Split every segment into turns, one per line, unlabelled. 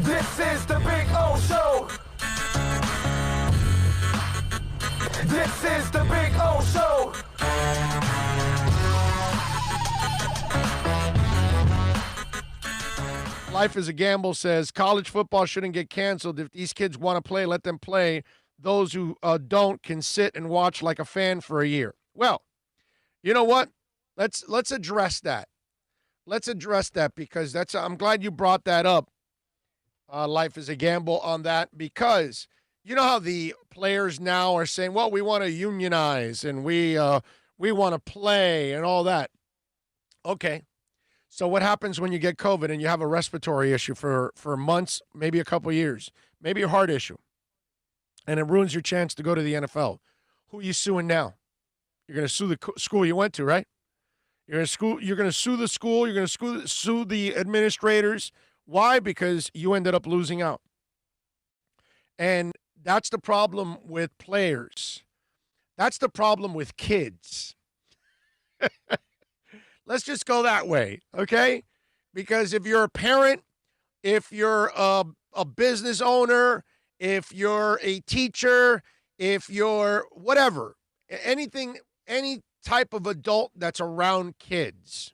This is the Big O Show. This is the Big O Show.
Life is a Gamble says college football shouldn't get canceled. If these kids want to play, let them play. Those who don't can sit and watch like a fan for a year. Well, you know what? Let's address that. Let's address that because I'm glad you brought that up. Life is a Gamble on that because you know how the players now are saying, well, we want to unionize and we want to play and all that. Okay. So what happens when you get COVID and you have a respiratory issue for months, maybe a couple years, maybe a heart issue, and it ruins your chance to go to the NFL? Who are you suing now? You're going to sue the school you went to, right? You're going to sue the school. You're going to sue the administrators. Why? Because you ended up losing out. And that's the problem with players. That's the problem with kids. Let's just go that way, okay? Because if you're a parent, if you're a business owner, if you're a teacher, if you're whatever, any type of adult that's around kids,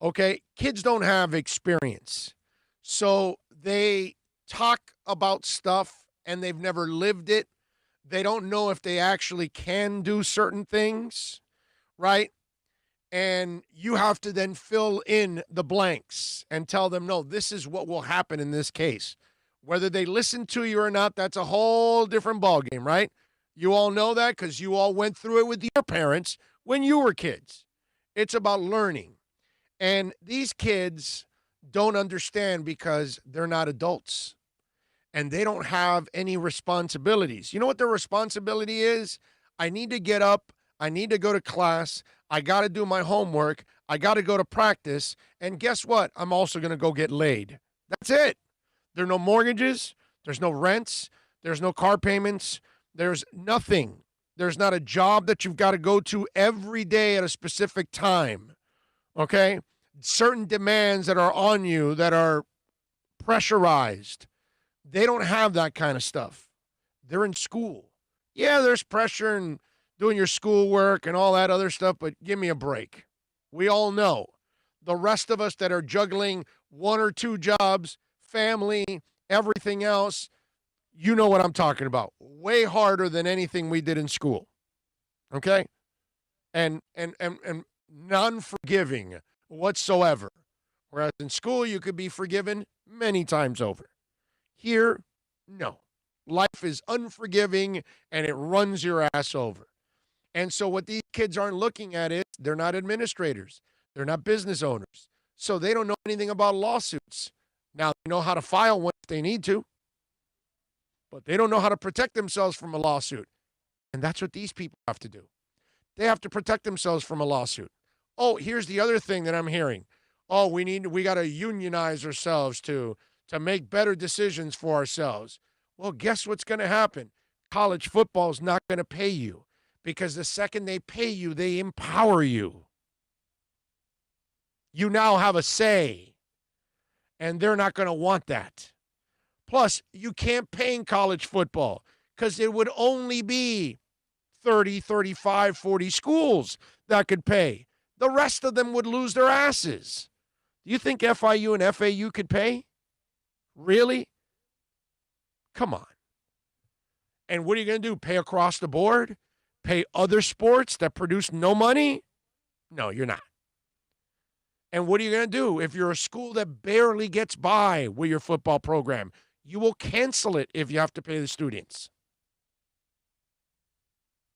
okay? Kids don't have experience. So they talk about stuff and they've never lived it. They don't know if they actually can do certain things, right? And you have to then fill in the blanks and tell them, no, this is what will happen in this case. Whether they listen to you or not, that's a whole different ballgame, right? You all know that because you all went through it with your parents when you were kids. It's about learning. And these kids don't understand because they're not adults. And they don't have any responsibilities. You know what their responsibility is? I need to get up. I need to go to class. I got to do my homework. I got to go to practice. And guess what? I'm also going to go get laid. That's it. There are no mortgages. There's no rents. There's no car payments. There's nothing. There's not a job that you've got to go to every day at a specific time. Okay? Certain demands that are on you that are pressurized. They don't have that kind of stuff. They're in school. Yeah, there's pressure and doing your schoolwork and all that other stuff, but give me a break. We all know. The rest of us that are juggling one or two jobs, family, everything else, you know what I'm talking about. Way harder than anything we did in school. Okay? And non-forgiving whatsoever. Whereas in school, you could be forgiven many times over. Here, no. Life is unforgiving, and it runs your ass over. And so what these kids aren't looking at is they're not administrators. They're not business owners. So they don't know anything about lawsuits. Now, they know how to file one if they need to, but they don't know how to protect themselves from a lawsuit. And that's what these people have to do. They have to protect themselves from a lawsuit. Oh, here's the other thing that I'm hearing. Oh, we got to unionize ourselves to make better decisions for ourselves. Well, guess what's going to happen? College football is not going to pay you because the second they pay you, they empower you. You now have a say, and they're not going to want that. Plus, you can't pay in college football because it would only be 30, 35, 40 schools that could pay. The rest of them would lose their asses. Do you think FIU and FAU could pay? Really? Come on. And what are you going to do? Pay across the board? Pay other sports that produce no money? No, you're not. And what are you going to do if you're a school that barely gets by with your football program? You will cancel it if you have to pay the students.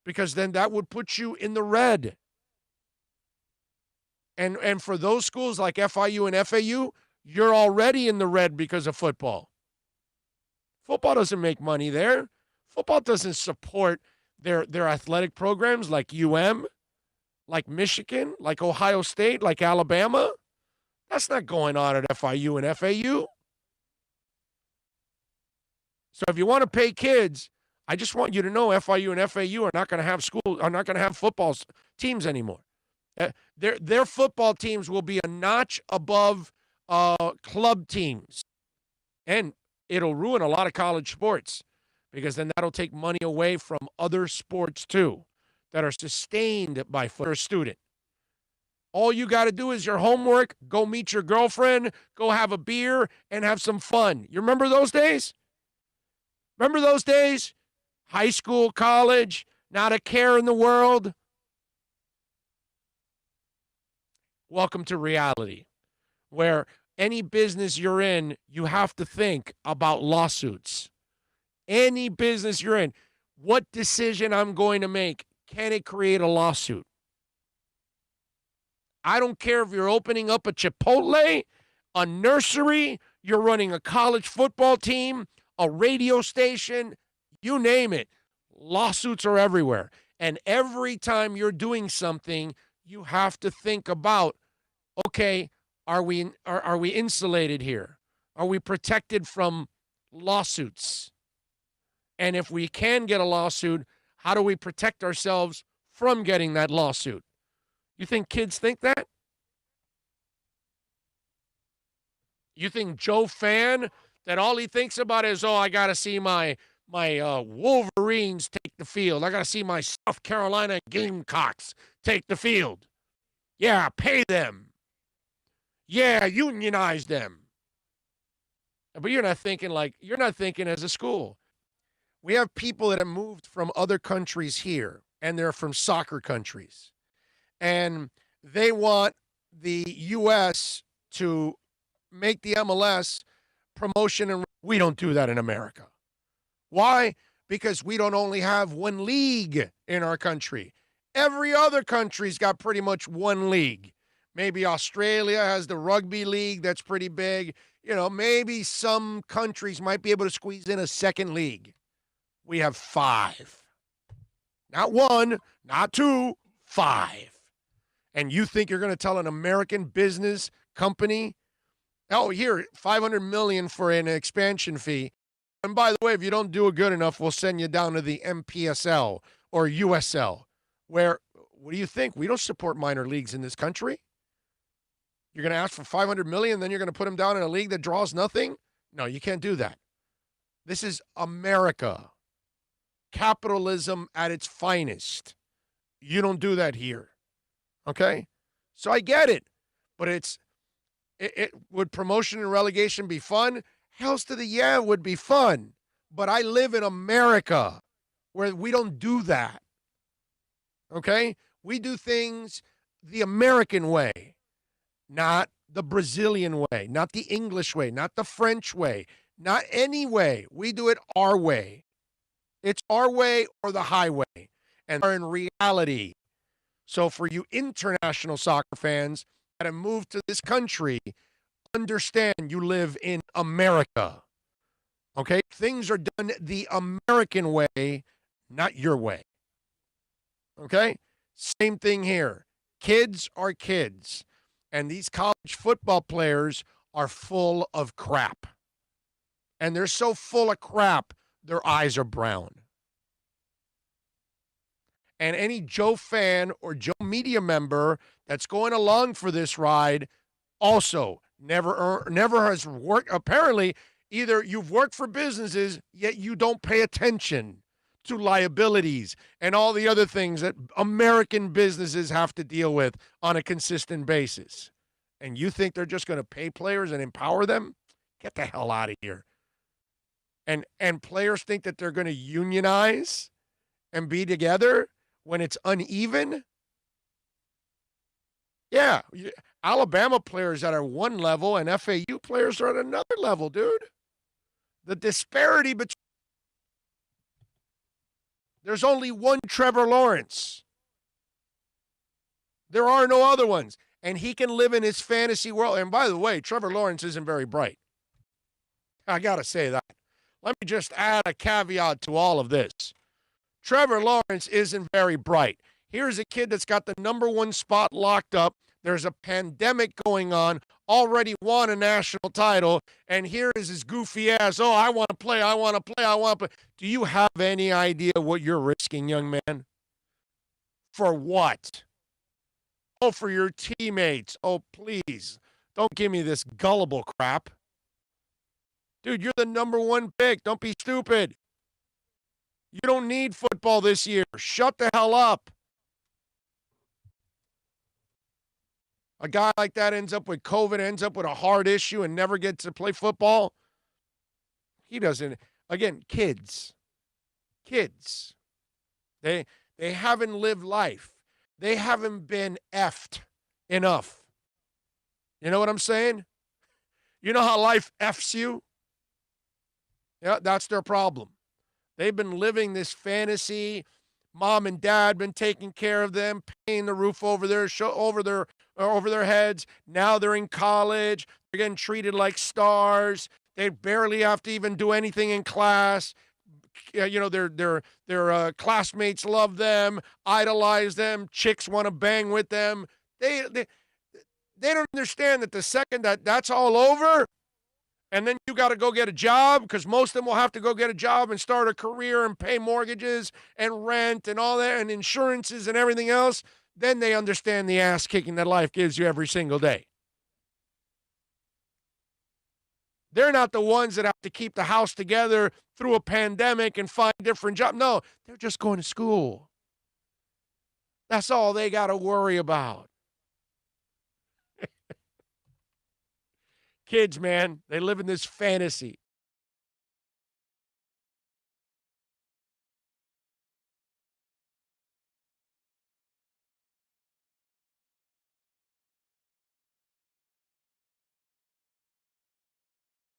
Because then that would put you in the red. And for those schools like FIU and FAU, you're already in the red because of football. Football doesn't make money there. Football doesn't support their athletic programs like UM, like Michigan, like Ohio State, like Alabama. That's not going on at FIU and FAU. So if you want to pay kids, I just want you to know FIU and FAU are not going to have football teams anymore. Their football teams will be a notch above club teams. And it'll ruin a lot of college sports because then that'll take money away from other sports too that are sustained by a student. All you got to do is your homework, go meet your girlfriend, go have a beer, and have some fun. You remember those days? Remember those days? High school, college, not a care in the world. Welcome to reality, where any business you're in, you have to think about lawsuits. Any business you're in, what decision I'm going to make, can it create a lawsuit? I don't care if you're opening up a Chipotle, a nursery, you're running a college football team, a radio station, you name it. Lawsuits are everywhere. And every time you're doing something, you have to think about, okay, are we insulated here? Are we protected from lawsuits? And if we can get a lawsuit, how do we protect ourselves from getting that lawsuit? You think kids think that? You think Joe Fan, that all he thinks about is, oh, I got to see my Wolverines take the field. I got to see my South Carolina Gamecocks take the field. Yeah, pay them. Yeah, unionize them. But you're not thinking as a school. We have people that have moved from other countries here, and they're from soccer countries. And they want the U.S. to make the MLS promotion, and we don't do that in America. Why? Because we don't only have one league in our country. Every other country's got pretty much one league. Maybe Australia has the rugby league that's pretty big. You know, maybe some countries might be able to squeeze in a second league. We have 5. Not 1, not 2, 5. And you think you're going to tell an American business company, oh, here, $500 million for an expansion fee. And by the way, if you don't do it good enough, we'll send you down to the MPSL or USL, where, what do you think? We don't support minor leagues in this country. You're going to ask for $500 million, then you're going to put them down in a league that draws nothing? No, you can't do that. This is America. Capitalism at its finest. You don't do that here. Okay? So I get it. But it would promotion and relegation be fun? Hells to the yeah, it would be fun. But I live in America where we don't do that. Okay? We do things the American way, not the Brazilian way, not the English way, not the French way, not any way. We do it our way. It's our way or the highway. And they're in reality. So for you international soccer fans that have moved to this country, understand you live in America. Okay? Things are done the American way, not your way. Okay? Same thing here. Kids are kids. And these college football players are full of crap. And they're so full of crap, their eyes are brown. And any Joe fan or Joe media member that's going along for this ride also never has worked. Apparently, either you've worked for businesses, yet you don't pay attention to liabilities and all the other things that American businesses have to deal with on a consistent basis. And you think they're just going to pay players and empower them? Get the hell out of here. And players think that they're going to unionize and be together when it's uneven? Yeah, Alabama players that are one level and FAU players are at another level, dude. The disparity between... There's only one Trevor Lawrence. There are no other ones. And he can live in his fantasy world. And by the way, Trevor Lawrence isn't very bright. I got to say that. Let me just add a caveat to all of this. Trevor Lawrence isn't very bright. Here's a kid that's got the number 1 spot locked up. There's a pandemic going on, already won a national title, and here is his goofy ass, oh, I want to play. Do you have any idea what you're risking, young man? For what? Oh, for your teammates. Oh, please, don't give me this gullible crap. Dude, you're the number one pick. Don't be stupid. You don't need football this year. Shut the hell up. A guy like that ends up with COVID, ends up with a heart issue, and never gets to play football. He doesn't. Again, kids. They haven't lived life. They haven't been effed enough. You know what I'm saying? You know how life effs you? Yeah, that's their problem. They've been living this fantasy. Mom and dad been taking care of them, paying the roof over their heads. Now they're in college. They're getting treated like stars. They barely have to even do anything in class. You know, their classmates love them, idolize them. Chicks want to bang with them. They don't understand that the second that's all over, and then you got to go get a job, because most of them will have to go get a job and start a career and pay mortgages and rent and all that and insurances and everything else. Then they understand the ass kicking that life gives you every single day. They're not the ones that have to keep the house together through a pandemic and find different jobs. No, they're just going to school. That's all they got to worry about. Kids, man, they live in this fantasy.